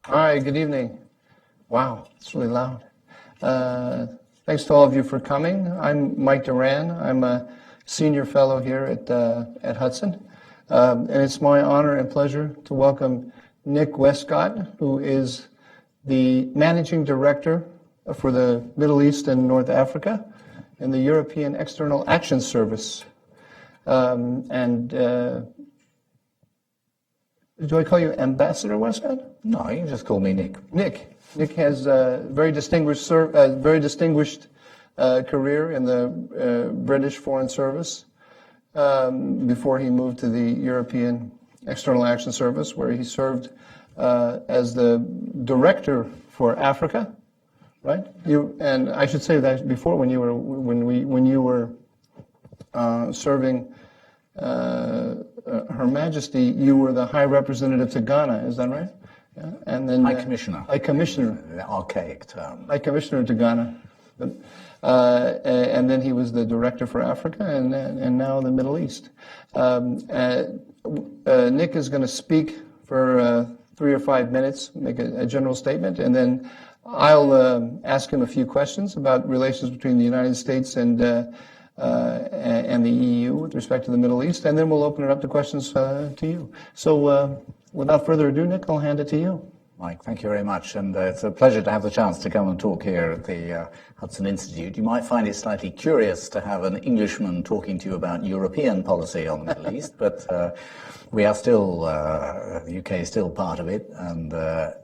Hi, good evening. Wow, it's really loud. Thanks to all of you for coming. I'm Mike Doran. I'm a senior fellow here at Hudson. And it's my honor and pleasure to welcome Nick Westcott, who is the managing director for the Middle East and North Africa in the European External Action Service. Do I call you Ambassador Westcott? No, you can just call me Nick. Nick has a very distinguished career in the British Foreign Service before he moved to the European External Action Service, where he served as the director for Africa. Right? And I should say that before, when you were serving Her Majesty, you were the High Representative to Ghana. Is that right? Yeah. And then High Commissioner. High Commissioner. The archaic term. High Commissioner to Ghana. And then he was the Director for Africa and now the Middle East. Nick is going to speak for 3 or 5 minutes, make a general statement, and then I'll ask him a few questions about relations between the United States and the EU with respect to the Middle East, and then we'll open it up to questions to you. So without further ado, Nick, I'll hand it to you. Mike, thank you very much, and it's a pleasure to have the chance to come and talk here at the Hudson Institute. You might find it slightly curious to have an Englishman talking to you about European policy on the Middle East, but we are still, the UK is still part of it, and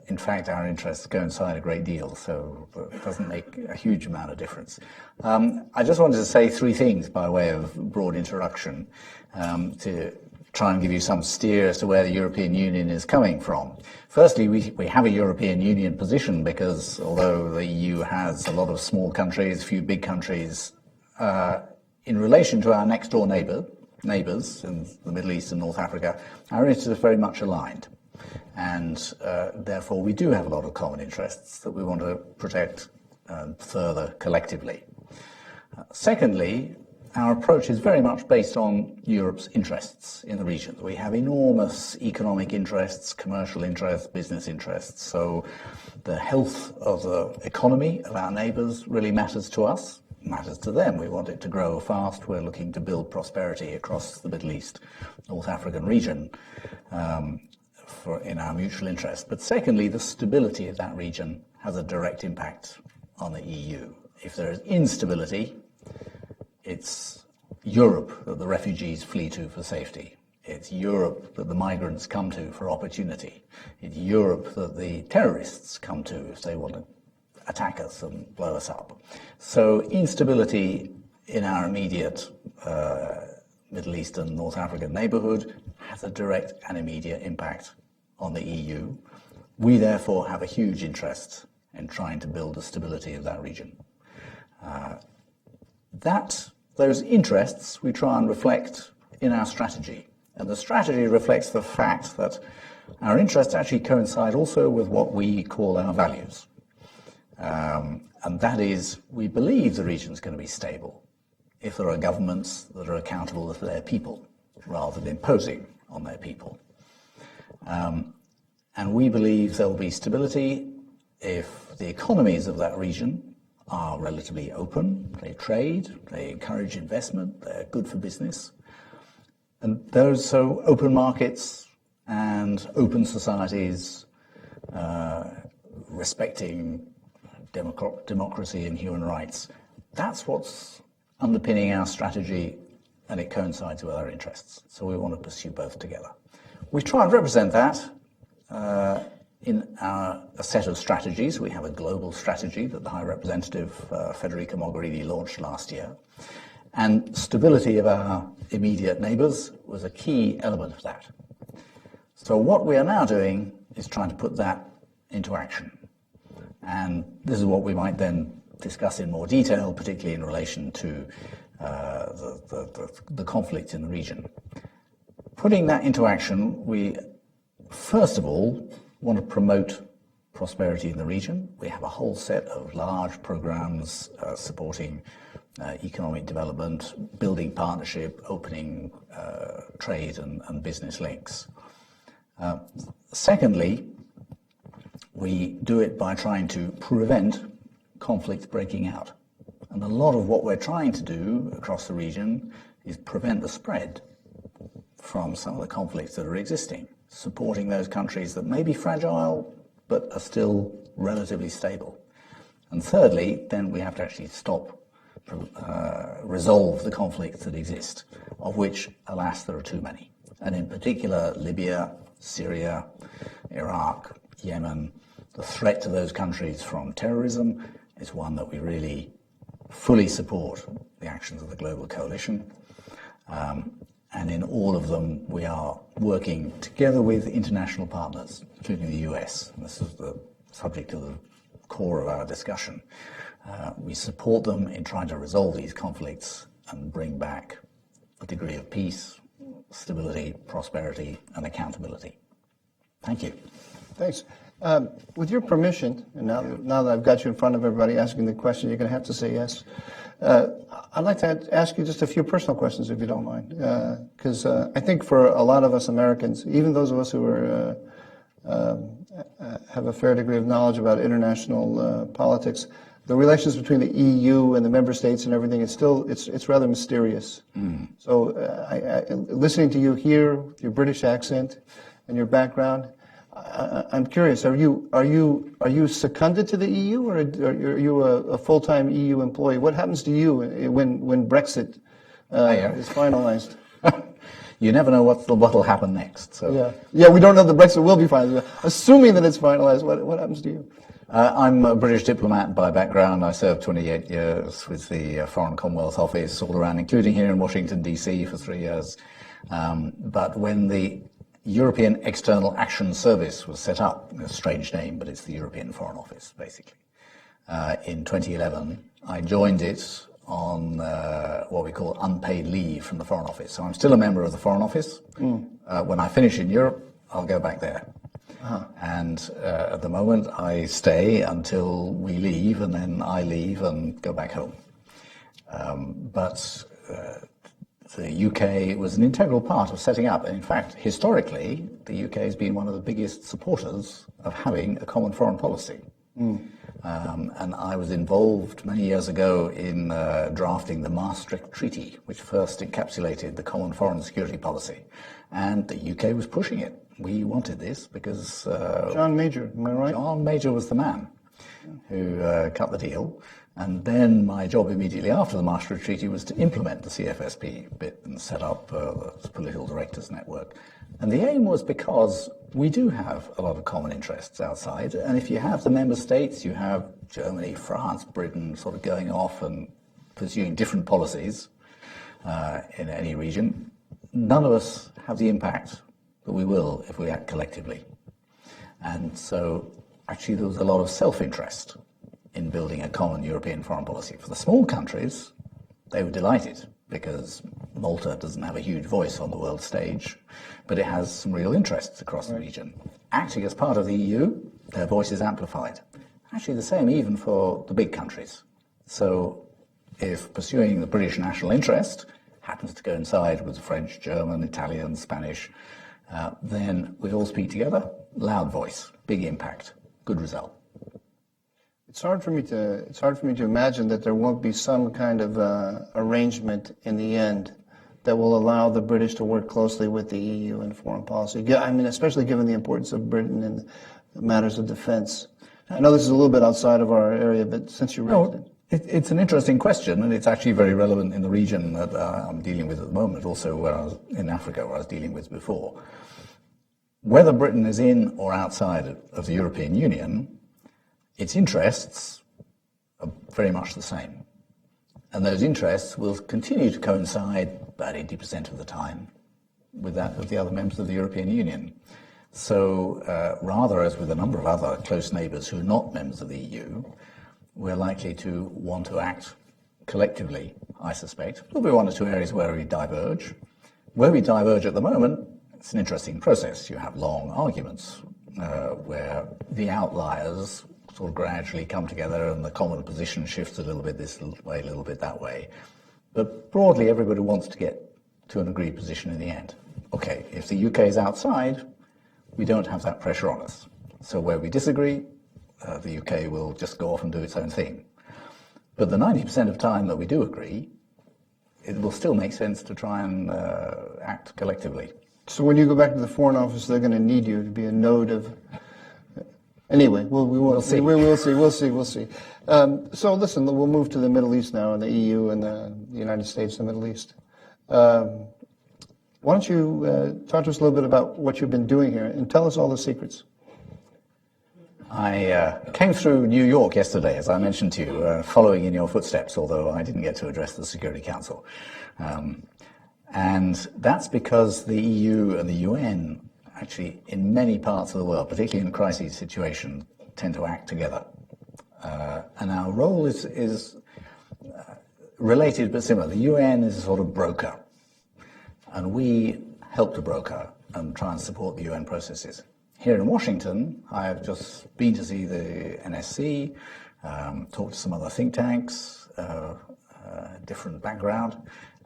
in fact our interests coincide a great deal, so it doesn't make a huge amount of difference. I just wanted to say 3 things by way of broad introduction to try and give you some steer as to where the European Union is coming from. Firstly, we have a European Union position because although the EU has a lot of small countries, few big countries, in relation to our next door neighbours in the Middle East and North Africa, our interests are very much aligned. And therefore we do have a lot of common interests that we want to protect further collectively. Secondly, our approach is very much based on Europe's interests in the region. We have enormous economic interests, commercial interests, business interests. So the health of the economy of our neighbours really matters to us, matters to them. We want it to grow fast. We're looking to build prosperity across the Middle East, North African region in our mutual interest. But secondly, the stability of that region has a direct impact on the EU. If there is instability, it's Europe that the refugees flee to for safety. It's Europe that the migrants come to for opportunity. It's Europe that the terrorists come to if they want to attack us and blow us up. So instability in our immediate Middle East and North African neighbourhood has a direct and immediate impact on the EU. We therefore have a huge interest in trying to build the stability of that region. Those interests we try and reflect in our strategy. And the strategy reflects the fact that our interests actually coincide also with what we call our values. And that is, we believe the region is going to be stable if there are governments that are accountable to their people rather than imposing on their people. And we believe there will be stability if the economies of that region are relatively open, they trade, they encourage investment, they're good for business. And so open markets and open societies respecting democracy and human rights, that's what's underpinning our strategy, and it coincides with our interests. So we want to pursue both together. We try and represent that in a set of strategies. We have a global strategy that the High Representative Federica Mogherini launched last year. And stability of our immediate neighbours was a key element of that. So what we are now doing is trying to put that into action. And this is what we might then discuss in more detail, particularly in relation to the conflict in the region. Putting that into action, we first of all want to promote prosperity in the region. We have a whole set of large programs supporting economic development, building partnership, opening trade and business links. Secondly, we do it by trying to prevent conflict breaking out. And a lot of what we're trying to do across the region is prevent the spread from some of the conflicts that are existing, supporting those countries that may be fragile but are still relatively stable. And thirdly, then we have to actually resolve the conflicts that exist, of which, alas, there are too many. And in particular, Libya, Syria, Iraq, Yemen, the threat to those countries from terrorism is one that we really fully support the actions of the global coalition. And in all of them, we are working together with international partners, including the US. And this is the subject of the core of our discussion. We support them in trying to resolve these conflicts and bring back a degree of peace, stability, prosperity, and accountability. Thank you. Thanks. With your permission, and now that I've got you in front of everybody asking the question, you're going to have to say yes. I'd like to ask you just a few personal questions, if you don't mind, because I think for a lot of us Americans, even those of us who are have a fair degree of knowledge about international politics, the relations between the EU and the member states and everything is still it's rather mysterious. So, listening to you here, your British accent and your background, I'm curious. Are you seconded to the EU, or are you a full-time EU employee? What happens to you when Brexit is finalized? You never know what will happen next. So yeah, we don't know that Brexit will be finalized. Assuming that it's finalized, what happens to you? I'm a British diplomat by background. I served 28 years with the Foreign Commonwealth Office all around, including here in Washington, D.C. for 3 years. But when the European External Action Service was set up, a strange name, but it's the European Foreign Office, basically, in 2011, I joined it on what we call unpaid leave from the Foreign Office. So I'm still a member of the Foreign Office. When I finish in Europe, I'll go back there. And at the moment, I stay until we leave, and then I leave and go back home. But the UK was an integral part of setting up. And in fact, historically, the UK has been one of the biggest supporters of having a common foreign policy. And I was involved many years ago in drafting the Maastricht Treaty, which first encapsulated the common foreign security policy. And the UK was pushing it. We wanted this because... John Major, am I right? John Major was the man who cut the deal. And then my job immediately after the Maastricht Treaty was to implement the CFSP bit and set up the political directors network. And the aim was because we do have a lot of common interests outside. And if you have the member states, you have Germany, France, Britain sort of going off and pursuing different policies in any region, none of us have the impact that we will if we act collectively. And so actually there was a lot of self-interest in building a common European foreign policy. For the small countries, they were delighted because Malta doesn't have a huge voice on the world stage, but it has some real interests across the region. Acting as part of the EU, their voice is amplified. Actually the same even for the big countries. So if pursuing the British national interest happens to coincide with French, German, Italian, Spanish, then we all speak together, loud voice, big impact, good result. It's hard for me to imagine that there won't be some kind of arrangement in the end that will allow the British to work closely with the EU in foreign policy. I mean, especially given the importance of Britain in matters of defense. I know this is a little bit outside of our area, but since you raised it. It's an interesting question, and it's actually very relevant in the region that I'm dealing with at the moment, also where I was in Africa, where I was dealing with before. Whether Britain is in or outside of the European Union, its interests are very much the same. And those interests will continue to coincide about 80% of the time with that of the other members of the European Union. So rather, as with a number of other close neighbours who are not members of the EU, we're likely to want to act collectively, I suspect. There'll be one or two areas where we diverge. Where we diverge at the moment, it's an interesting process. You have long arguments where the outliers sort of gradually come together and the common position shifts a little bit this way, a little bit that way. But broadly, everybody wants to get to an agreed position in the end. Okay, if the UK is outside, we don't have that pressure on us. So where we disagree, the UK will just go off and do its own thing. But the 90% of time that we do agree, it will still make sense to try and act collectively. So when you go back to the Foreign Office, they're going to need you to be a node of. Anyway, we'll see. We'll see. So listen, we'll move to the Middle East now, and the EU and the United States and the Middle East. Why don't you talk to us a little bit about what you've been doing here and tell us all the secrets. I came through New York yesterday, as I mentioned to you, following in your footsteps, although I didn't get to address the Security Council. And that's because the EU and the UN, actually, in many parts of the world, particularly in crisis situations, tend to act together. And our role is related but similar. The UN is a sort of broker, and we help the broker and try and support the UN processes. Here in Washington, I have just been to see the NSC, talked to some other think tanks, different background,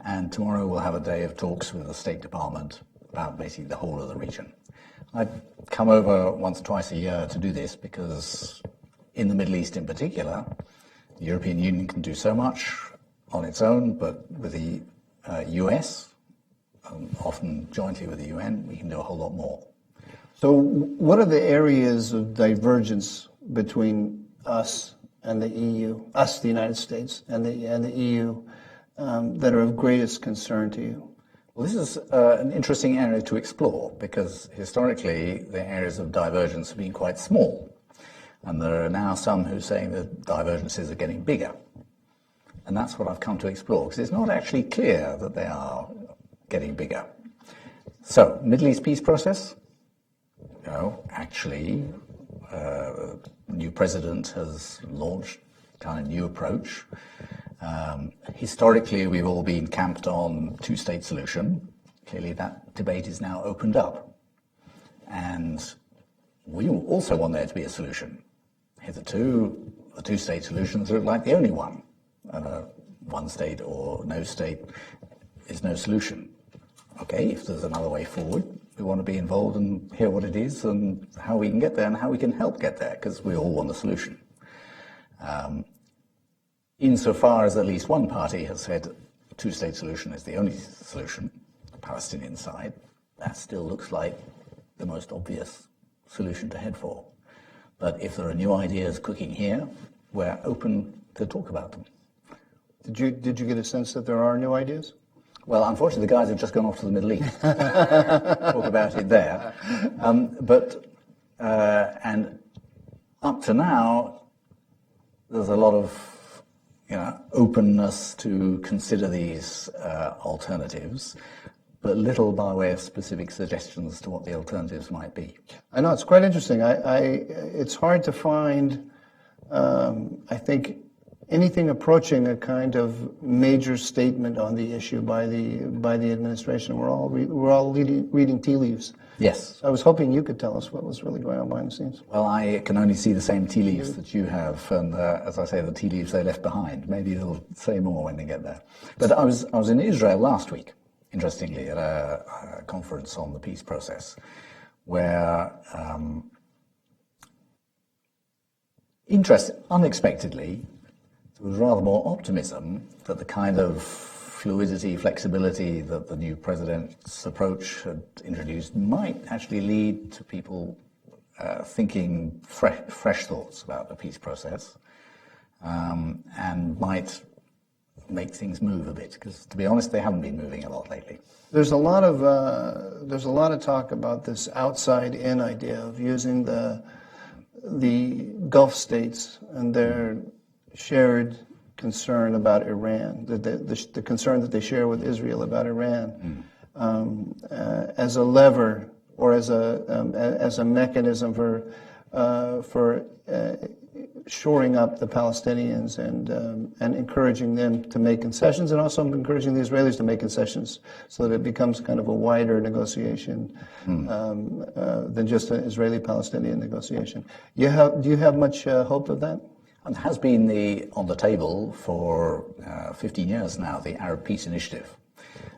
and tomorrow we'll have a day of talks with the State Department about basically the whole of the region. I come over once, twice a year to do this because in the Middle East in particular, the European Union can do so much on its own, but with the US, often jointly with the UN, we can do a whole lot more. So what are the areas of divergence between us and the EU, us, the United States, and the EU that are of greatest concern to you? Well, this is an interesting area to explore because historically the areas of divergence have been quite small. And there are now some who are saying that divergences are getting bigger. And that's what I've come to explore because it's not actually clear that they are getting bigger. So, Middle East peace process? Actually, the new president has launched a kind of new approach. Historically, we've all been camped on two-state solution. Clearly, that debate is now opened up. And we also want there to be a solution. Hitherto, the two-state solutions look like the only one. One state or no state is no solution. Okay, if there's another way forward, we want to be involved and hear what it is and how we can get there and how we can help get there, because we all want a solution. Insofar as at least one party has said the two-state solution is the only solution, the Palestinian side, that still looks like the most obvious solution to head for. But if there are new ideas cooking here, we're open to talk about them. Did you get a sense that there are new ideas? Well, unfortunately, the guys have just gone off to the Middle East. Talk about it there. And up to now, there's a lot of openness to consider these alternatives, but little by way of specific suggestions to what the alternatives might be. I know, it's quite interesting. It's hard to find, I think, anything approaching a kind of major statement on the issue by the administration. We're all reading tea leaves. Yes. So I was hoping you could tell us what was really going on behind the scenes. Well, I can only see the same tea leaves that you have, and as I say, the tea leaves they left behind. Maybe they'll say more when they get there. But I was in Israel last week, interestingly, at a conference on the peace process, where unexpectedly, there was rather more optimism that the kind of fluidity, flexibility that the new president's approach had introduced might actually lead to people thinking fresh thoughts about the peace process and might make things move a bit. Because, to be honest, they haven't been moving a lot lately. There's a lot of talk about this outside-in idea of using the Gulf states and their shared concern about Iran, the concern that they share with Israel about Iran, as a lever or as a mechanism for shoring up the Palestinians and encouraging them to make concessions, and also encouraging the Israelis to make concessions, so that it becomes kind of a wider negotiation than just an Israeli-Palestinian negotiation. Do you have much hope of that? It has been on the table for 15 years now, the Arab Peace Initiative,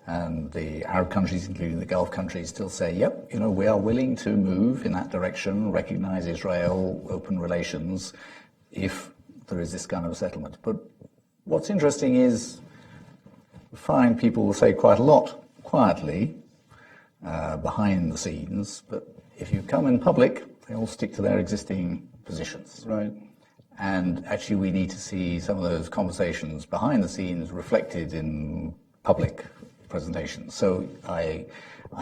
And the Arab countries, including the Gulf countries, still say, yep, we are willing to move in that direction, recognize Israel, open relations, if there is this kind of settlement. But what's interesting is, we find people will say quite a lot quietly, behind the scenes, but if you come in public, they all stick to their existing positions. Right. And actually we need to see some of those conversations behind the scenes reflected in public presentations. So I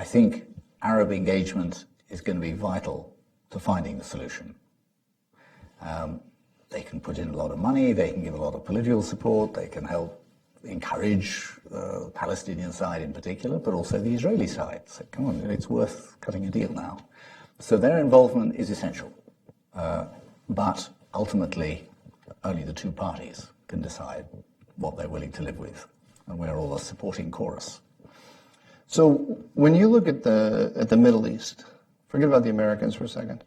think Arab engagement is going to be vital to finding the solution. They can put in a lot of money, they can give a lot of political support, they can help encourage the Palestinian side in particular, but also the Israeli side. So come on, it's worth cutting a deal now. So their involvement is essential. But ultimately, only the two parties can decide what they're willing to live with. And we're all a supporting chorus. So when you look at the Middle East, forget about the Americans for a second,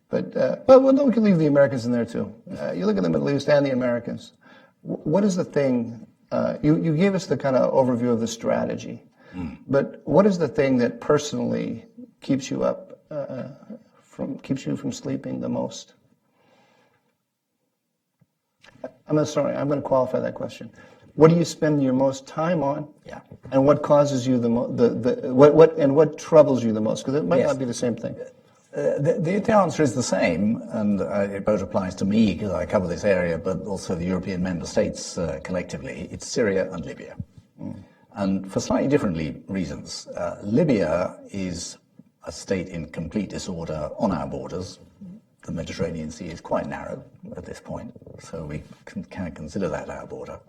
but no, we can leave the Americans in there too. You look at the Middle East and the Americans. What is the thing? You gave us the kind of overview of the strategy, but what is the thing that personally keeps you up, keeps you from sleeping the most? I'm going to qualify that question. What do you spend your most time on? Yeah. And what causes you what troubles you the most? Because it might not be the same thing. The answer is the same, and it both applies to me because I cover this area, but also the European member states collectively. It's Syria and Libya. And for slightly different reasons. Libya is a state in complete disorder on our borders. The Mediterranean Sea is quite narrow at this point, so we can consider that our border.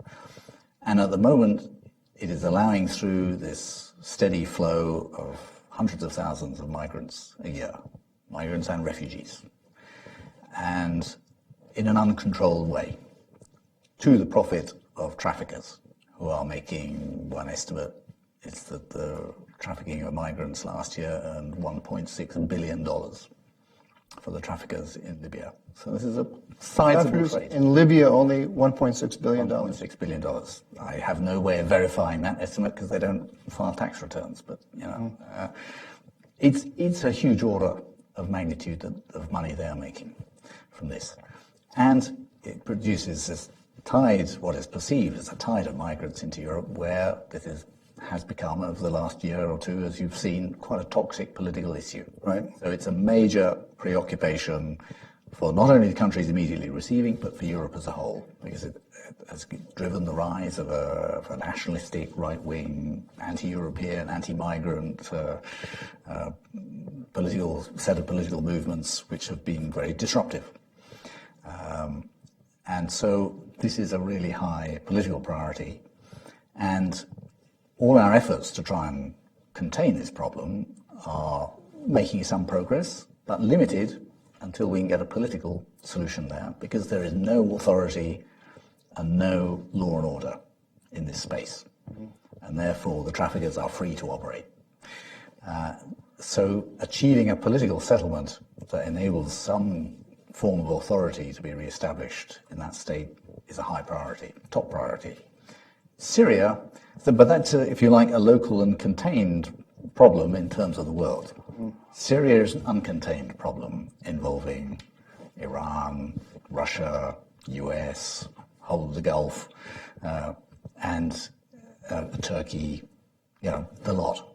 And at the moment, it is allowing through this steady flow of hundreds of thousands of migrants a year, migrants and refugees, and in an uncontrolled way, to the profit of traffickers who are making, one estimate is that the trafficking of migrants last year earned $1.6 billion for the traffickers in Libya. So this is a sizable trade. In Libya, only $1.6 billion. $1.6 billion. I have no way of verifying that estimate because they don't file tax returns, but it's a huge order of magnitude of money they are making from this. And it produces this tide, what is perceived as a tide of migrants into Europe, where this has become, over the last year or two, as you've seen, quite a toxic political issue. Right. So it's a major preoccupation for not only the countries immediately receiving, but for Europe as a whole, because it has driven the rise of a nationalistic, right-wing, anti-European, anti-migrant set of political movements which have been very disruptive. And so this is a really high political priority. And all our efforts to try and contain this problem are making some progress, but limited until we can get a political solution there, because there is no authority and no law and order in this space. And therefore, the traffickers are free to operate. So achieving a political settlement that enables some form of authority to be re-established in that state is a high priority, top priority. Syria, but that's, if you like, a local and contained problem in terms of the world. Syria is an uncontained problem involving Iran, Russia, US, whole of the Gulf, and Turkey, the lot.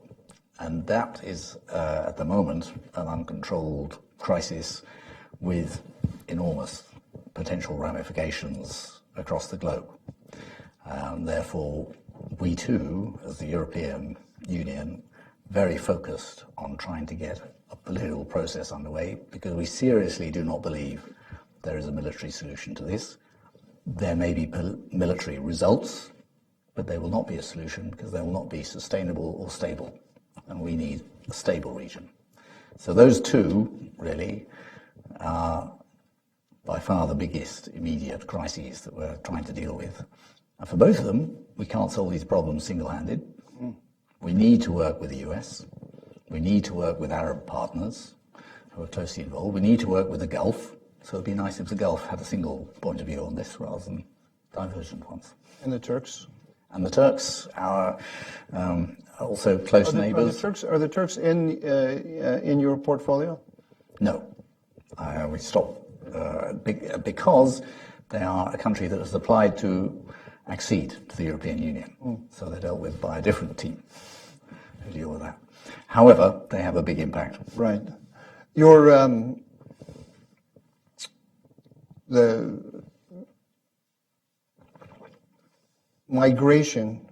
And that is, at the moment, an uncontrolled crisis with enormous potential ramifications across the globe. Therefore, we too, as the European Union, very focused on trying to get a political process underway, because we seriously do not believe there is a military solution to this. There may be military results, but they will not be a solution because they will not be sustainable or stable. And we need a stable region. So those two, really, are by far the biggest immediate crises that we're trying to deal with. And for both of them, we can't solve these problems single-handed. We need to work with the US. We need to work with Arab partners who are closely involved. We need to work with the Gulf. So it'd be nice if the Gulf had a single point of view on this rather than divergent ones. And the Turks? And the Turks, our also close neighbours. Are the Turks in your portfolio? No. We stopped because they are a country that has applied to accede to the European Union. So they're dealt with by a different team who deal with that. However, they have a big impact. Right. Your the migration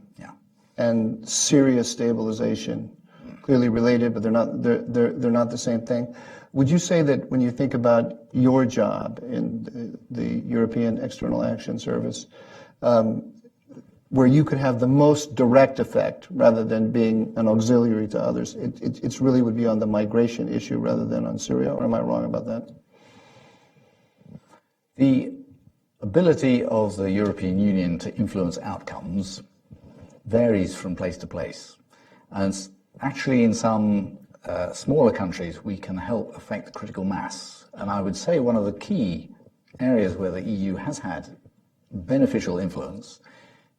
and Syria stabilization, clearly related, but they're not the same thing. Would you say that when you think about your job in the European External Action Service, where you could have the most direct effect rather than being an auxiliary to others, it's really would be on the migration issue rather than on Syria, or am I wrong about that? The ability of the European Union to influence outcomes varies from place to place. And actually in some smaller countries, we can help affect critical mass. And I would say one of the key areas where the EU has had beneficial influence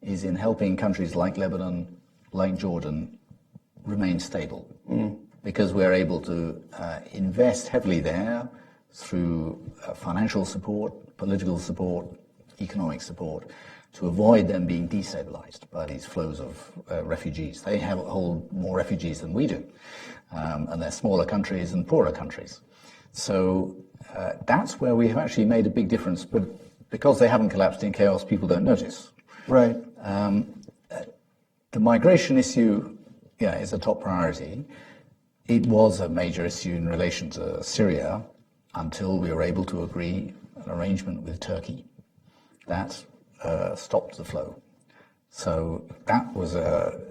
is in helping countries like Lebanon, like Jordan, remain stable. Because we're able to invest heavily there through financial support, political support, economic support, to avoid them being destabilized by these flows of refugees. They hold more refugees than we do, and they're smaller countries and poorer countries. So that's where we have actually made a big difference, but because they haven't collapsed in chaos, people don't notice. Right. The migration issue, is a top priority. It was a major issue in relation to Syria until we were able to agree an arrangement with Turkey that stopped the flow. So that was,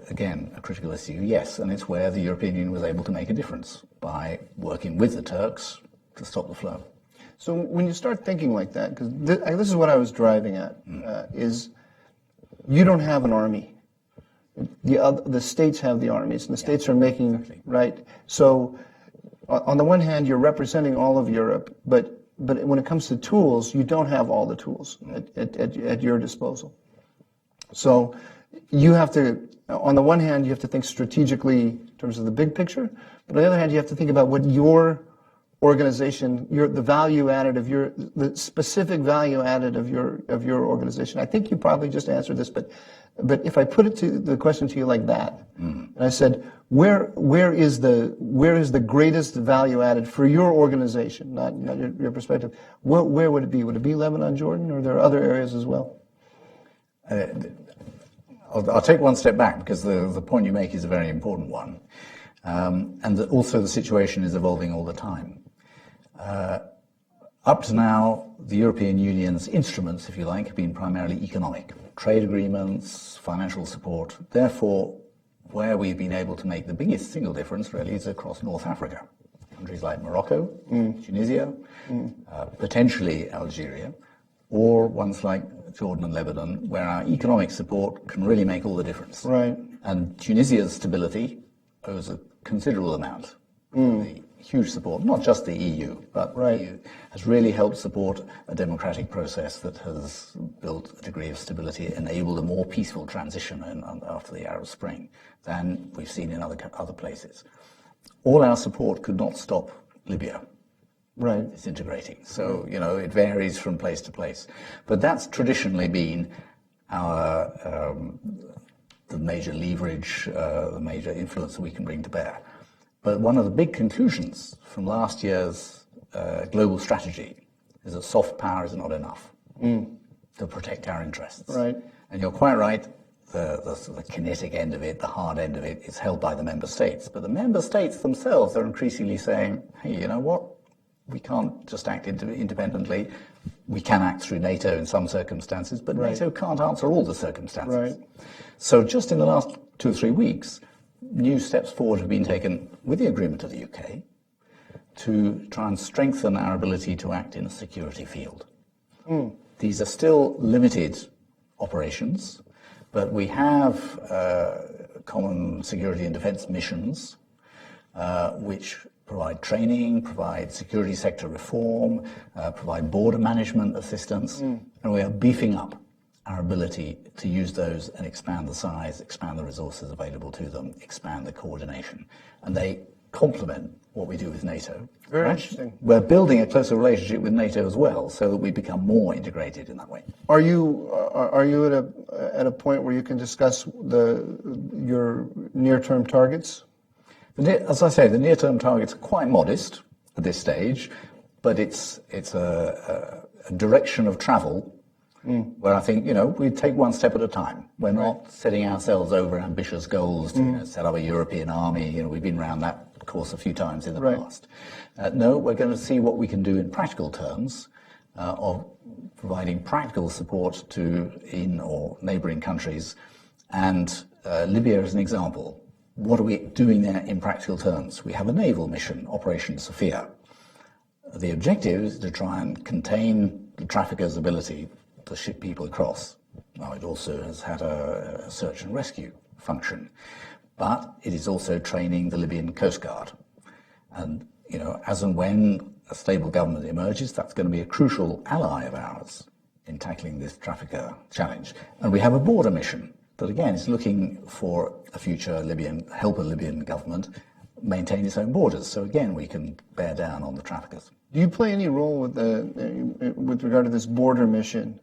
again, a critical issue, yes, and it's where the European Union was able to make a difference by working with the Turks to stop the flow. So when you start thinking like that, because this is what I was driving at, is you don't have an army. The states have the armies, and the states are making, exactly. Right? So on the one hand, you're representing all of Europe, but when it comes to tools, you don't have all the tools at your disposal. So you have to, on the one hand, you have to think strategically in terms of the big picture, but on the other hand, you have to think about what your organization, the value added of the specific value added of your organization. I think you probably just answered this, but if I put the question to you like that, and I said, where is the greatest value added for your organization, not your perspective? Where would it be? Would it be Lebanon, Jordan, or are there other areas as well? I'll take one step back because the point you make is a very important one, and also the situation is evolving all the time. Up to now, the European Union's instruments, if you like, have been primarily economic. Trade agreements, financial support. Therefore, where we've been able to make the biggest single difference really is across North Africa. Countries like Morocco, Tunisia, potentially Algeria, or ones like Jordan and Lebanon, where our economic support can really make all the difference. Right. And Tunisia's stability owes a considerable amount. The huge support, not just the EU, but the EU has really helped support a democratic process that has built a degree of stability, enabled a more peaceful transition after the Arab Spring than we've seen in other places. All our support could not stop Libya. Right. Disintegrating. So, it varies from place to place. But that's traditionally been our the major leverage, the major influence that we can bring to bear. But one of the big conclusions from last year's global strategy is that soft power is not enough to protect our interests. Right. And you're quite right. The kinetic end of it, the hard end of it, is held by the member states. But the member states themselves are increasingly saying, hey, you know what? We can't just act independently. We can act through NATO in some circumstances, but NATO can't answer all the circumstances. Right. So just in the last 2 or 3 weeks, new steps forward have been taken with the agreement of the UK to try and strengthen our ability to act in a security field. These are still limited operations, but we have common security and defense missions which provide training, provide security sector reform, provide border management assistance, and we are beefing up our ability to use those and expand the size, expand the resources available to them, expand the coordination. And they complement what we do with NATO. Very interesting. We're building a closer relationship with NATO as well, so that we become more integrated in that way. Are you at a point where you can discuss your near-term targets? As I say, the near-term targets are quite modest at this stage, but it's a direction of travel where I think, we take one step at a time. We're not setting ourselves over ambitious goals to set up a European army. We've been around that course a few times in the past. No, we're going to see what we can do in practical terms of providing practical support to in or neighbouring countries. And Libya is an example. What are we doing there in practical terms? We have a naval mission, Operation Sophia. The objective is to try and contain the traffickers' ability to ship people across. Now, it also has had a search and rescue function, but it is also training the Libyan Coast Guard. And, as and when a stable government emerges, that's going to be a crucial ally of ours in tackling this trafficker challenge. And we have a border mission that, again, is looking for a future help a Libyan government maintain its own borders. So, again, we can bear down on the traffickers. Do you play any role with regard to this border mission?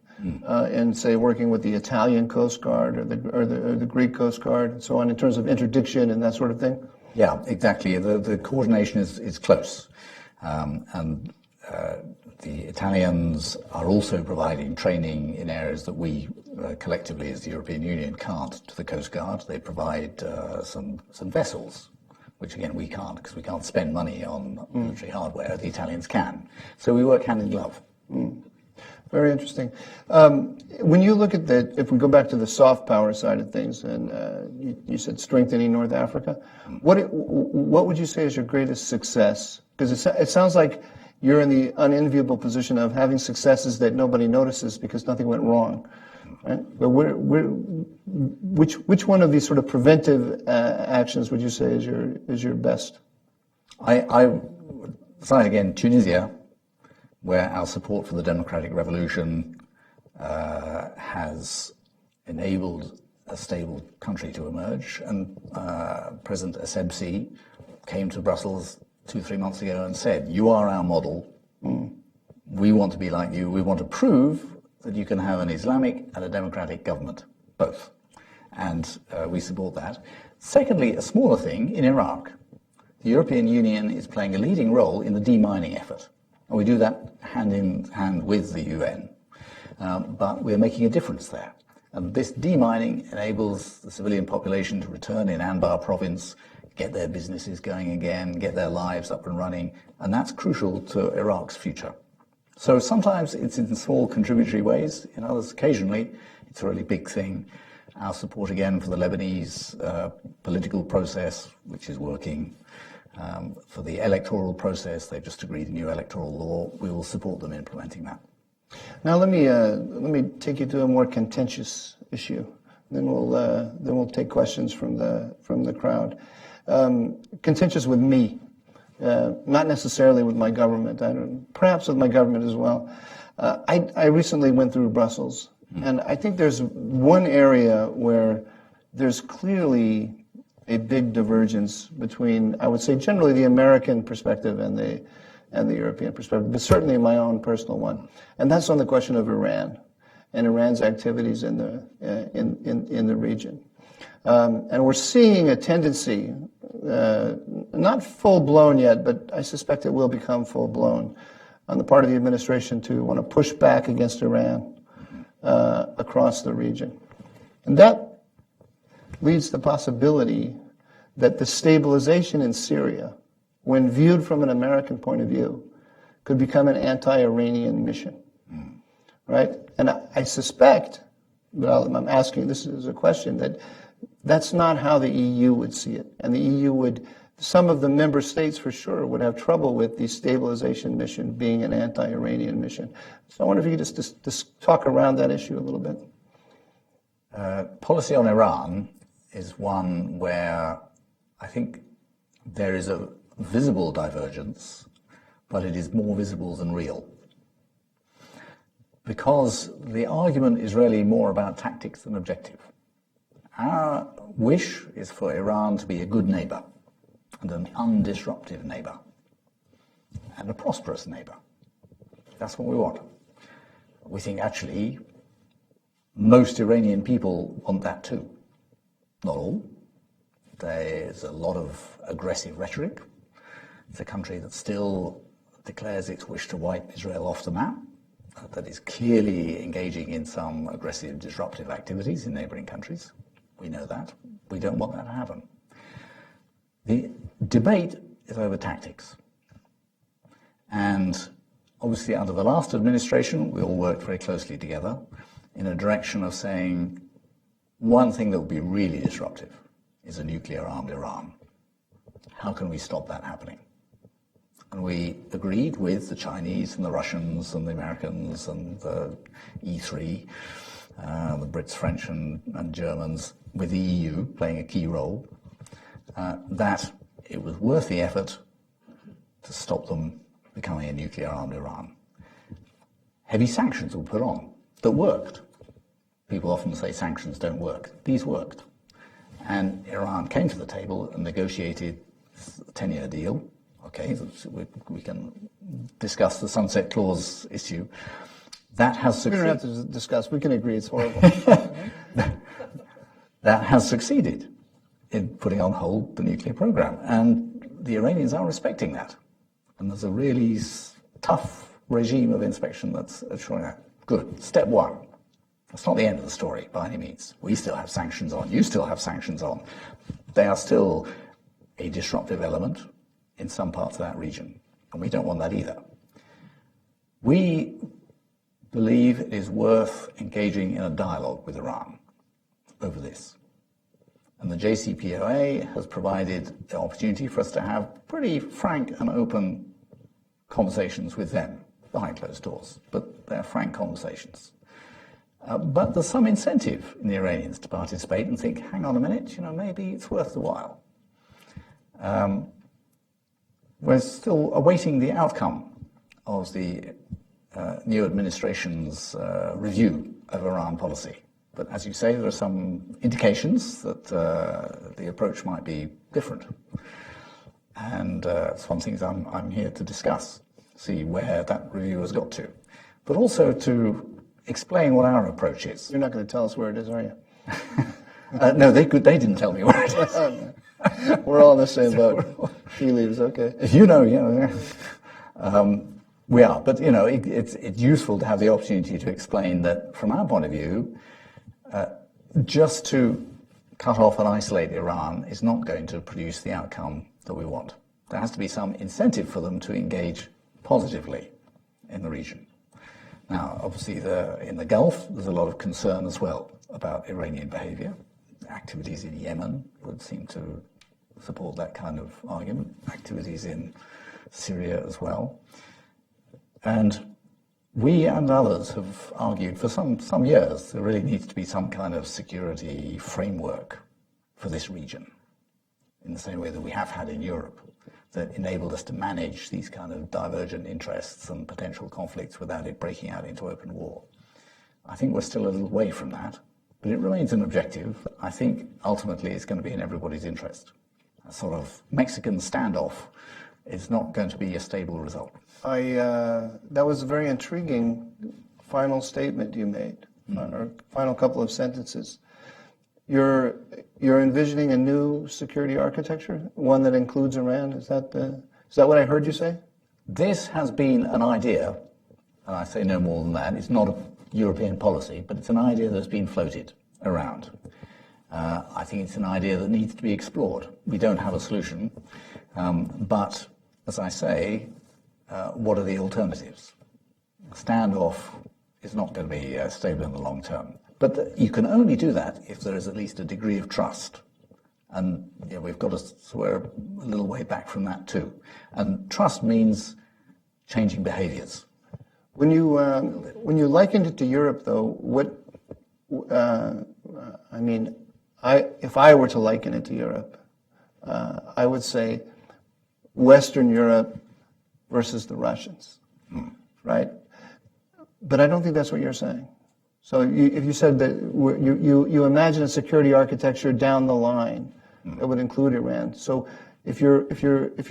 And say working with the Italian Coast Guard or the Greek Coast Guard and so on in terms of interdiction and that sort of thing? Yeah, exactly. The coordination is close. And the Italians are also providing training in areas that we collectively as the European Union can't to the Coast Guard. They provide some vessels, which again we can't because we can't spend money on military hardware. The Italians can. So we work hand in glove. Very interesting. When you look at if we go back to the soft power side of things, and you said strengthening North Africa, what would you say is your greatest success? Because it sounds like you're in the unenviable position of having successes that nobody notices because nothing went wrong, right? But which one of these sort of preventive actions would you say is your best? I say again, Tunisia, where our support for the democratic revolution has enabled a stable country to emerge. And President Essebsi came to Brussels 2-3 months ago and said, "You are our model. We want to be like you. We want to prove that you can have an Islamic and a democratic government, both." And we support that. Secondly, a smaller thing, in Iraq, the European Union is playing a leading role in the demining effort. And we do that hand in hand with the UN. But we're making a difference there. And this demining enables the civilian population to return in Anbar province, get their businesses going again, get their lives up and running. And that's crucial to Iraq's future. So sometimes it's in small contributory ways. In others, occasionally, it's a really big thing. Our support again for the Lebanese political process, which is working. For the electoral process, they've just agreed a new electoral law. We will support them implementing that. Now let me take you to a more contentious issue. Then we'll take questions from the crowd. Contentious with me, not necessarily with my government. Perhaps with my government as well. I recently went through Brussels, and I think there's one area where there's clearly a big divergence between, I would say, generally the American perspective and the European perspective, but certainly my own personal one, and that's on the question of Iran and Iran's activities in the region. And we're seeing a tendency, not full blown yet, but I suspect it will become full blown, on the part of the administration to want to push back against Iran across the region, and that leads to the possibility that the stabilization in Syria, when viewed from an American point of view, could become an anti-Iranian mission, right? And I suspect, well, I'm asking this as a question, that that's not how the EU would see it. And the EU some of the member states for sure would have trouble with the stabilization mission being an anti-Iranian mission. So I wonder if you could just talk around that issue a little bit. Policy on Iran is one where I think there is a visible divergence, but it is more visible than real. because the argument is really more about tactics than objective. Our wish is for Iran to be a good neighbour and an undisruptive neighbour and a prosperous neighbour. That's what we want. We think actually most Iranian people want that too. Not all. There's a lot of aggressive rhetoric. It's a country that still declares its wish to wipe Israel off the map, that is clearly engaging in some aggressive disruptive activities in neighbouring countries. We know that. We don't want that to happen. The debate is over tactics. And obviously under the last administration, we all worked very closely together in a direction of saying one thing that would be really disruptive is a nuclear-armed Iran. How can we stop that happening? And we agreed with the Chinese and the Russians and the Americans and the E3, the Brits, French and Germans, with the EU playing a key role, that it was worth the effort to stop them becoming a nuclear-armed Iran. Heavy sanctions were put on that worked. People often say sanctions don't work. These worked. And Iran came to the table and negotiated a 10-year deal. Okay, we can discuss the sunset clause issue. That has succeeded. We don't have to discuss. We can agree it's horrible. That has succeeded in putting on hold the nuclear program. And the Iranians are respecting that. And there's a really tough regime of inspection that's showing that. Good. Step one. That's not the end of the story by any means. We still have sanctions on. You still have sanctions on. They are still a disruptive element in some parts of that region. And we don't want that either. We believe it is worth engaging in a dialogue with Iran over this. And the JCPOA has provided the opportunity for us to have pretty frank and open conversations with them behind closed doors. But they're frank conversations. But there's some incentive in the Iranians to participate and think, hang on a minute, maybe it's worth the while. We're still awaiting the outcome of the new administration's review of Iran policy. But as you say, there are some indications that the approach might be different. And it's one of the things I'm here to discuss, see where that review has got to. But also to explain what our approach is. You're not going to tell us where it is, are you? No, they didn't tell me where it is. We're all in the same boat. Tea leaves, okay. If you know, we are. But, it's useful to have the opportunity to explain that from our point of view, just to cut off and isolate Iran is not going to produce the outcome that we want. There has to be some incentive for them to engage positively in the region. Now, obviously, in the Gulf, there's a lot of concern as well about Iranian behavior. Activities in Yemen would seem to support that kind of argument. Activities in Syria as well. And we and others have argued for some years there really needs to be some kind of security framework for this region, in the same way that we have had in Europe, that enabled us to manage these kind of divergent interests and potential conflicts without it breaking out into open war. I think we're still a little way from that, but it remains an objective. I think ultimately it's going to be in everybody's interest. A sort of Mexican standoff is not going to be a stable result. That was a very intriguing final statement you made, or final couple of sentences. You're envisioning a new security architecture, one that includes Iran. Is that what I heard you say? This has been an idea, and I say no more than that. It's not a European policy, but it's an idea that's been floated around. I think it's an idea that needs to be explored. We don't have a solution, but as I say, what are the alternatives? Standoff is not going to be stable in the long term. But you can only do that if there is at least a degree of trust. And we've got we're a little way back from that too. And trust means changing behaviors. When you likened it to Europe, though, if I were to liken it to Europe, I would say Western Europe versus the Russians, right? But I don't think that's what you're saying. So if you said that you imagine a security architecture down the line that would include Iran. So if you're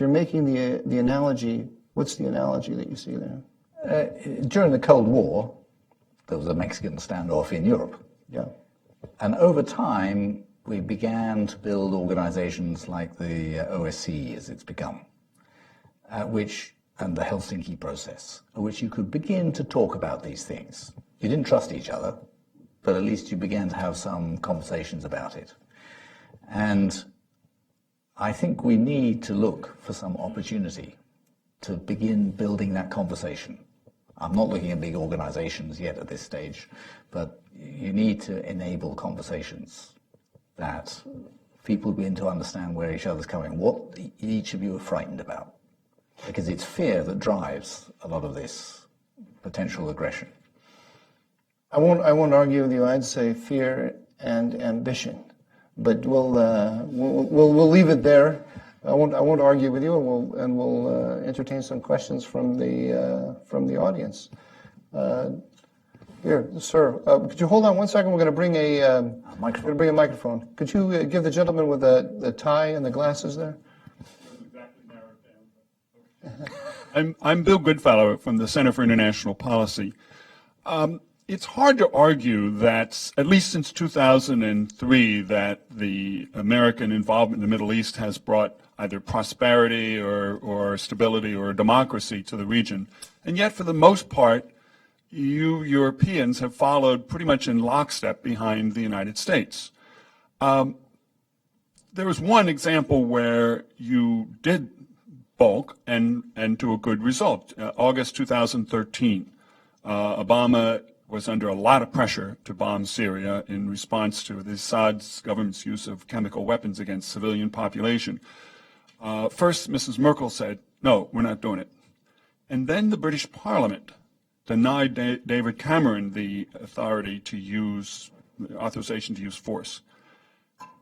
making the analogy, what's the analogy that you see there? During the Cold War, there was a Mexican standoff in Europe. Yeah. And over time, we began to build organizations like the OSCE, as it's become, and the Helsinki process, at which you could begin to talk about these things. You didn't trust each other, but at least you began to have some conversations about it. And I think we need to look for some opportunity to begin building that conversation. I'm not looking at big organizations yet at this stage, but you need to enable conversations that people begin to understand where each other's coming, what each of you are frightened about, because it's fear that drives a lot of this potential aggression. I won't argue with you. I'd say fear and ambition, but we'll leave it there. I won't argue with you, and we'll entertain some questions from the audience. Here, sir, could you hold on one second? We're going to bring a microphone. Could you give the gentleman with the tie and the glasses there? I'm Bill Goodfellow from the Center for International Policy. It's hard to argue that, at least since 2003, that the American involvement in the Middle East has brought either prosperity or stability or democracy to the region. And yet, for the most part, you Europeans have followed pretty much in lockstep behind the United States. There was one example where you did bulk and to a good result. August 2013, Obama was under a lot of pressure to bomb Syria in response to the Assad's government's use of chemical weapons against civilian population. First, Mrs. Merkel said, no, we're not doing it. And then the British Parliament denied David Cameron the authority to use, authorization to use force.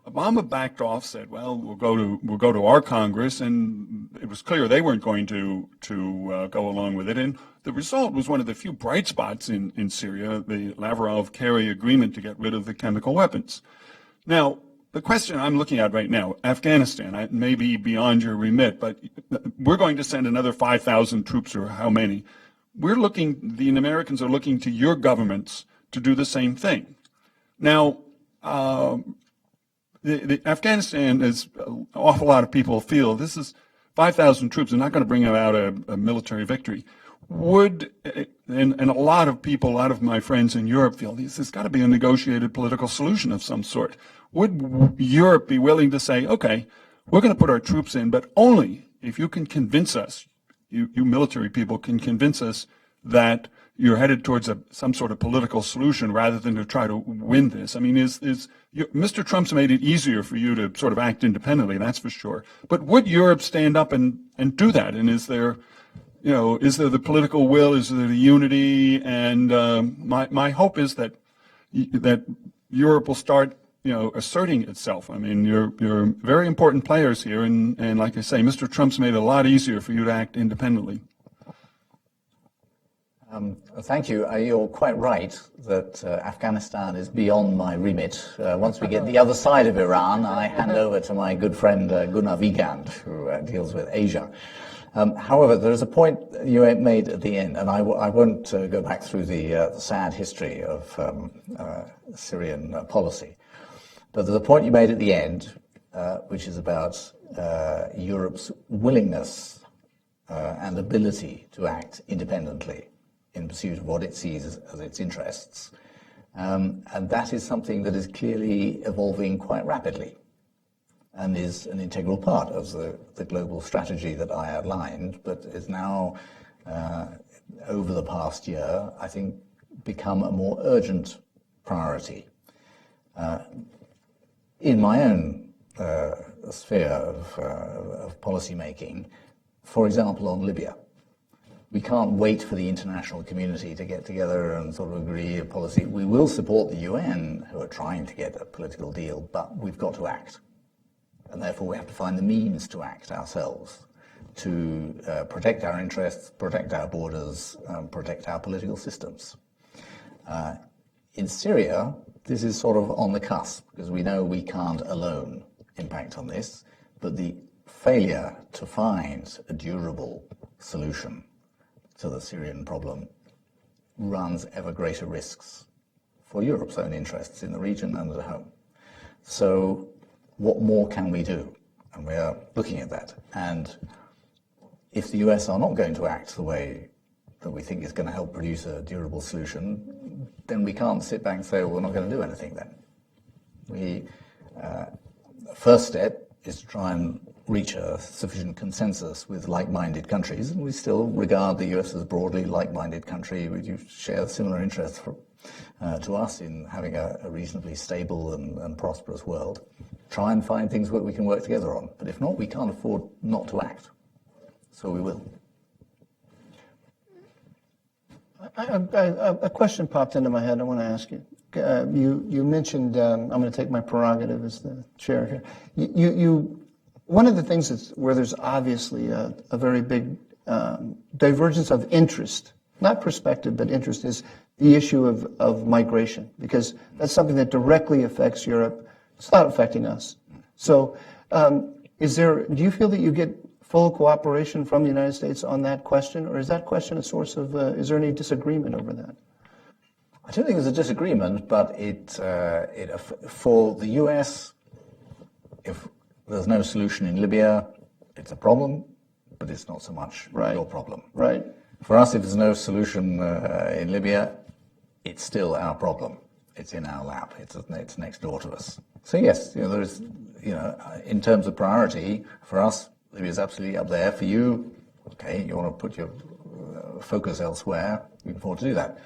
Obama backed off, said, well, we'll go to our Congress, and it was clear they weren't going to go along with it. And the result was one of the few bright spots in Syria, the Lavrov-Kerry agreement to get rid of the chemical weapons. Now, the question I'm looking at right now, Afghanistan, may be beyond your remit, but we're going to send another 5,000 troops, or how many. The Americans are looking to your governments to do the same thing. Now, the Afghanistan, is an awful lot of people feel this is 5,000 troops are not going to bring about a military victory. And a lot of people, a lot of my friends in Europe feel there's got to be a negotiated political solution of some sort. Would Europe be willing to say, okay, we're going to put our troops in, but only if you can convince us, you military people can convince us that you're headed towards some sort of political solution rather than to try to win this? I mean, Mr. Trump's made it easier for you to sort of act independently, that's for sure. But would Europe stand up and do that? And is there the political will? Is there the unity? And my hope is that Europe will start, asserting itself. I mean, you're very important players here, and like I say, Mr. Trump's made it a lot easier for you to act independently. Thank you. You're quite right that Afghanistan is beyond my remit. Once we get the other side of Iran, I hand over to my good friend Gunnar Wiegand, who deals with Asia. However, there's a point you made at the end, and I won't go back through the sad history of Syrian policy. But there's a point you made at the end, which is about Europe's willingness and ability to act independently in pursuit of what it sees as its interests. And that is something that is clearly evolving quite rapidly and is an integral part of the global strategy that I outlined, but is now, over the past year, I think, become a more urgent priority. In my own sphere of policy making, for example, on Libya, we can't wait for the international community to get together and sort of agree a policy. We will support the UN, who are trying to get a political deal, but we've got to act. And therefore we have to find the means to act ourselves. to protect our interests, protect our borders, protect our political systems. In Syria, this is sort of on the cusp, because we know we can't alone impact on this, but the failure to find a durable solution to the Syrian problem runs ever greater risks for Europe's own interests in the region and at home. So what more can we do? And we are looking at that. And if the US are not going to act the way that we think is going to help produce a durable solution, then we can't sit back and say, well, we're not going to do anything then. The first step is to try and reach a sufficient consensus with like-minded countries, and we still regard the US as a broadly like-minded country. We do share similar interests to us in having a reasonably stable and prosperous world. Try and find things that we can work together on. But if not, we can't afford not to act. So we will. A question popped into my head I want to ask you. You mentioned, I'm going to take my prerogative as the chair here. One of the things where there's obviously a very big divergence of interest, not perspective, but interest, is the issue of migration, because that's something that directly affects Europe. It's not affecting us. So do you feel that you get full cooperation from the United States on that question, or is that question a source of, is there any disagreement over that? I don't think there's a disagreement, but for the US, if there's no solution in Libya, it's a problem, but it's not so much your problem. Right. For us, if there's no solution in Libya, it's still our problem. It's in our lap. It's next door to us. So yes, there is, in terms of priority, for us, Libya is absolutely up there. For you, okay, you want to put your focus elsewhere, we can afford to do that.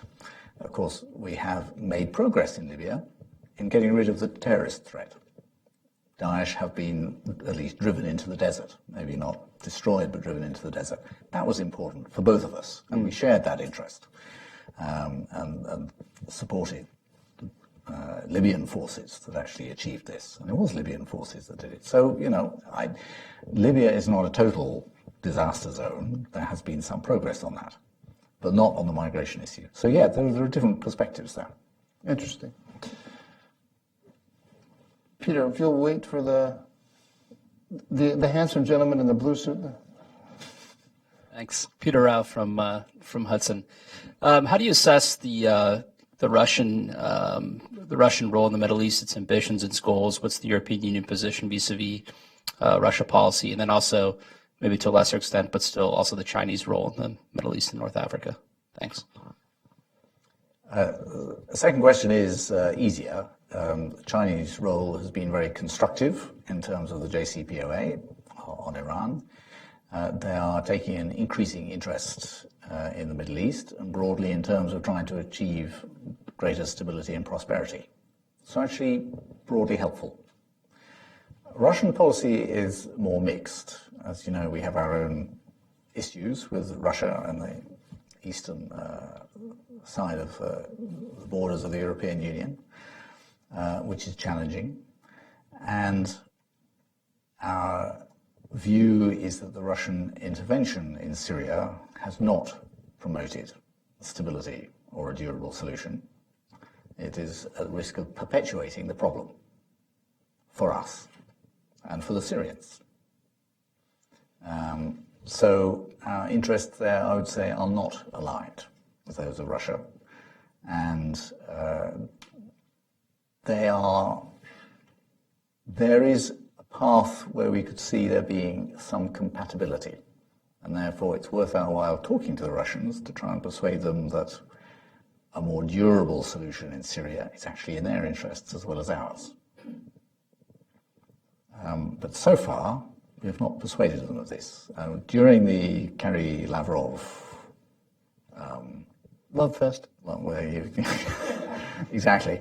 Of course, we have made progress in Libya in getting rid of the terrorist threat. Daesh have been at least driven into the desert, maybe not destroyed, but driven into the desert. That was important for both of us, and we shared that interest and supported Libyan forces that actually achieved this. And it was Libyan forces that did it. So, Libya is not a total disaster zone. There has been some progress on that, but not on the migration issue. So, yeah, there are different perspectives there. Interesting. Peter, if you'll wait for the handsome gentleman in the blue suit. Thanks. Peter Rao from Hudson. How do you assess the Russian role in the Middle East, its ambitions, its goals? What's the European Union position vis-a-vis Russia policy? And then also, maybe to a lesser extent, but still also the Chinese role in the Middle East and North Africa. Thanks. The second question is easier. The Chinese role has been very constructive in terms of the JCPOA on Iran. They are taking an increasing interest in the Middle East and broadly in terms of trying to achieve greater stability and prosperity. So actually broadly helpful. Russian policy is more mixed. As you know, we have our own issues with Russia and the eastern side of the borders of the European Union, which is challenging. And our view is that the Russian intervention in Syria has not promoted stability or a durable solution. It is at risk of perpetuating the problem for us and for the Syrians. So our interests there, I would say, are not aligned with those of Russia. And there is a path where we could see there being some compatibility. And therefore it's worth our while talking to the Russians to try and persuade them that a more durable solution in Syria is actually in their interests as well as ours. But so far, we have not persuaded them of this. During the Kerry Lavrov Love fest. Exactly.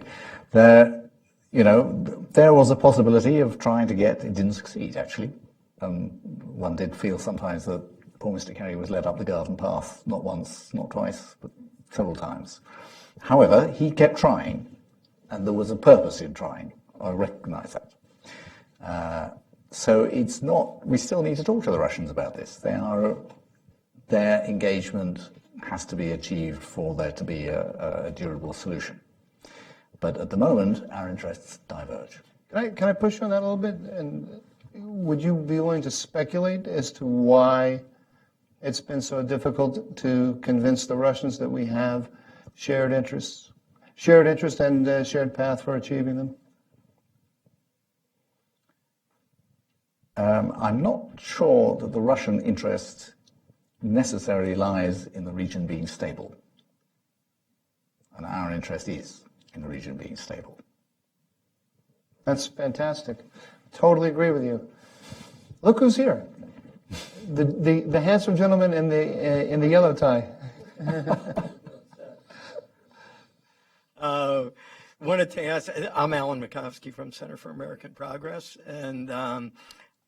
There was a possibility of trying to it didn't succeed, actually. One did feel sometimes that poor Mr. Kerry was led up the garden path, not once, not twice, but several times. However, he kept trying, and there was a purpose in trying. I recognize that. So it's not, we still need to talk to the Russians about this. Their engagement has to be achieved for there to be a durable solution. But at the moment, our interests diverge. Can I push on that a little bit? And would you be willing to speculate as to why it's been so difficult to convince the Russians that we have shared interests and shared path for achieving them? I'm not sure that the Russian interest necessarily lies in the region being stable. And our interest is in the region being stable. That's fantastic. Totally agree with you. Look who's here. The handsome gentleman in the yellow tie. Wanted to ask, I'm Alan Makovsky from Center for American Progress, and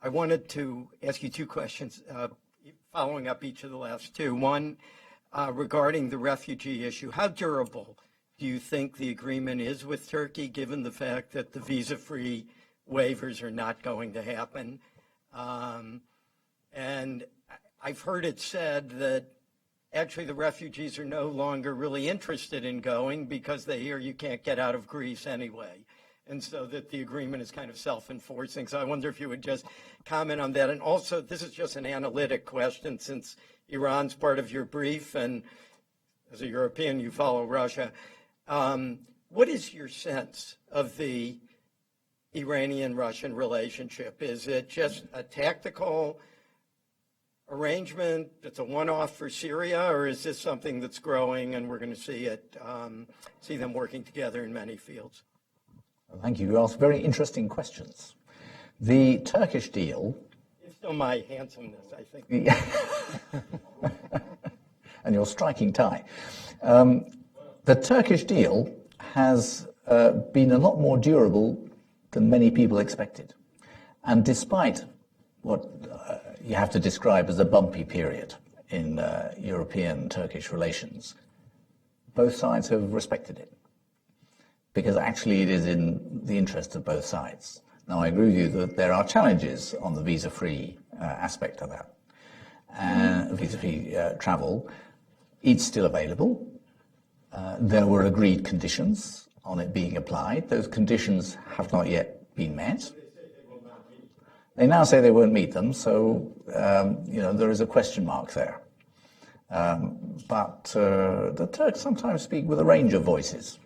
I wanted to ask you two questions, following up each of the last two. One, regarding the refugee issue, how durable do you think the agreement is with Turkey, given the fact that the visa-free waivers are not going to happen? And I've heard it said that actually the refugees are no longer really interested in going because they hear you can't get out of Greece anyway. And so that the agreement is kind of self-enforcing. So I wonder if you would just comment on that. And also, this is just an analytic question, since Iran's part of your brief, and as a European, you follow Russia. What is your sense of the Iranian-Russian relationship? Is it just a tactical arrangement that's a one-off for Syria, or is this something that's growing and we're going to see them working together in many fields? Thank you. You asked very interesting questions. The Turkish deal... It's still my handsomeness, I think. And your striking tie. The Turkish deal has been a lot more durable than many people expected. And despite what you have to describe as a bumpy period in European-Turkish relations, both sides have respected it, because actually it is in the interest of both sides. Now, I agree with you that there are challenges on the visa-free aspect of that. Visa-free travel, it's still available. There were agreed conditions on it being applied. Those conditions have not yet been met. They now say they won't meet them, so there is a question mark there. But the Turks sometimes speak with a range of voices,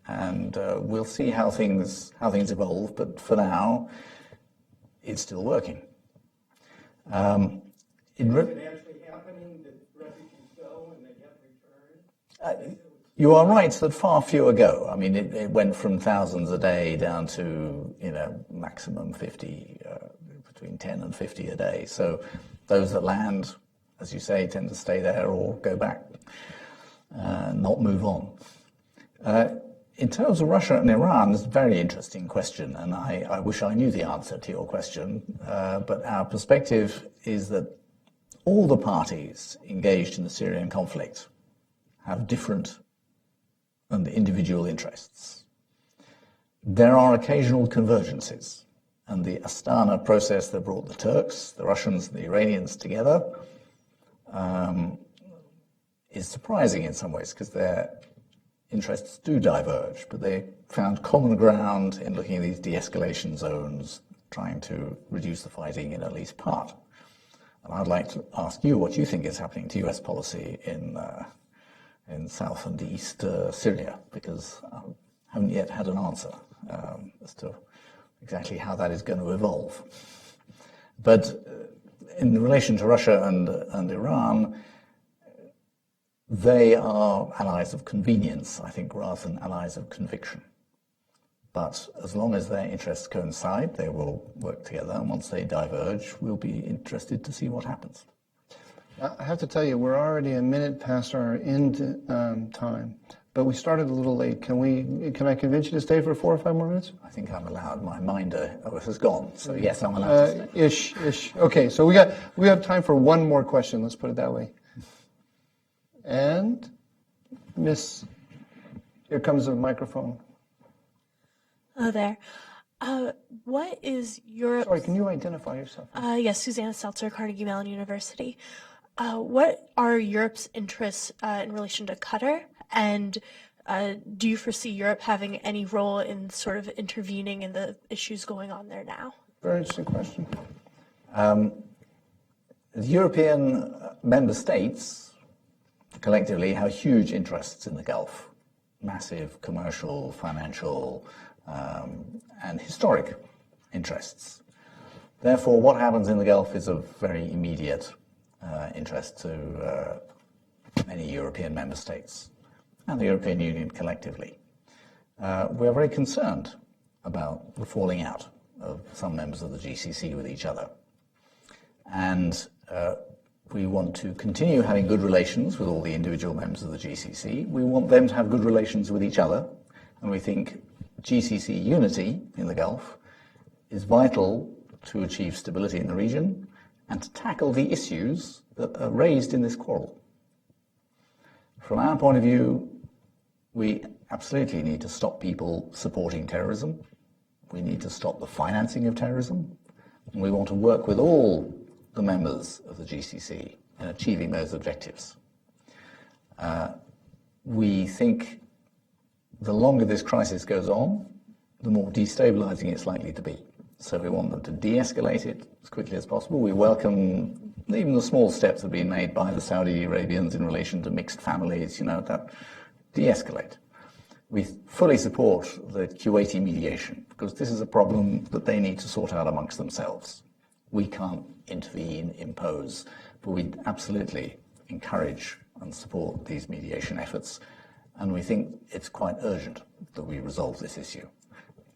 and we'll see how things evolve. But for now, it's still working. Is it actually happening that refugees go and they get returned? You are right that far fewer go. I mean, it went from thousands a day down to maximum 50. Between 10 and 50 a day. So those that land, as you say, tend to stay there or go back, not move on. In terms of Russia and Iran, it's a very interesting question, and I wish I knew the answer to your question. But our perspective is that all the parties engaged in the Syrian conflict have different and individual interests. There are occasional convergences. And the Astana process that brought the Turks, the Russians, and the Iranians together is surprising in some ways, because their interests do diverge, but they found common ground in looking at these de-escalation zones, trying to reduce the fighting in at least part. And I'd like to ask you what you think is happening to US policy in South and East Syria, because I haven't yet had an answer as to exactly how that is going to evolve. But in relation to Russia and Iran, they are allies of convenience, I think, rather than allies of conviction. But as long as their interests coincide, they will work together. And once they diverge, we'll be interested to see what happens. I have to tell you, we're already a minute past our end time. But we started a little late. Can I convince you to stay for 4 or 5 more minutes? I think I'm allowed. My mind has gone. So yes, I'm allowed to stay. Ish. Okay, so we have time for one more question. Let's put it that way. And Miss, here comes the microphone. Hello there. What is Europe's... Sorry, can you identify yourself? Yes, Susanna Seltzer, Carnegie Mellon University. What are Europe's interests in relation to Qatar? And do you foresee Europe having any role in sort of intervening in the issues going on there now? Very interesting question. The European member states collectively have huge interests in the Gulf, massive commercial, financial, and historic interests. Therefore, what happens in the Gulf is of very immediate interest to many European member states and the European Union collectively. We're very concerned about the falling out of some members of the GCC with each other. And we want to continue having good relations with all the individual members of the GCC. We want them to have good relations with each other. And we think GCC unity in the Gulf is vital to achieve stability in the region and to tackle the issues that are raised in this quarrel. From our point of view, we absolutely need to stop people supporting terrorism. We need to stop the financing of terrorism. And we want to work with all the members of the GCC in achieving those objectives. We think the longer this crisis goes on, the more destabilizing it's likely to be. So we want them to de-escalate it as quickly as possible. We welcome even the small steps that have been made by the Saudi Arabians in relation to mixed families, that de-escalate. We fully support the Kuwaiti mediation because this is a problem that they need to sort out amongst themselves. We can't intervene, impose, but we absolutely encourage and support these mediation efforts. And we think it's quite urgent that we resolve this issue.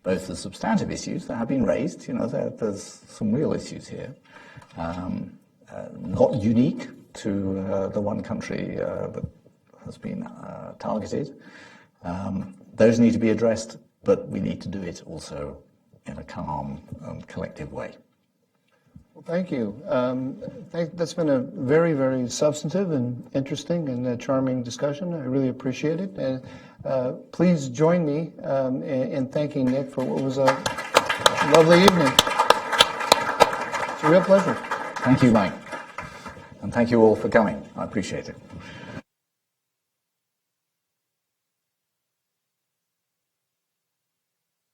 Both the substantive issues that have been raised, there's some real issues here, not unique to the one country that has been targeted. Those need to be addressed, but we need to do it also in a calm and collective way. Well, thank you. That's been a very, very substantive and interesting and charming discussion. I really appreciate it. And please join me in thanking Nick for what was a lovely evening. It's a real pleasure. Thank you, Mike. And thank you all for coming. I appreciate it.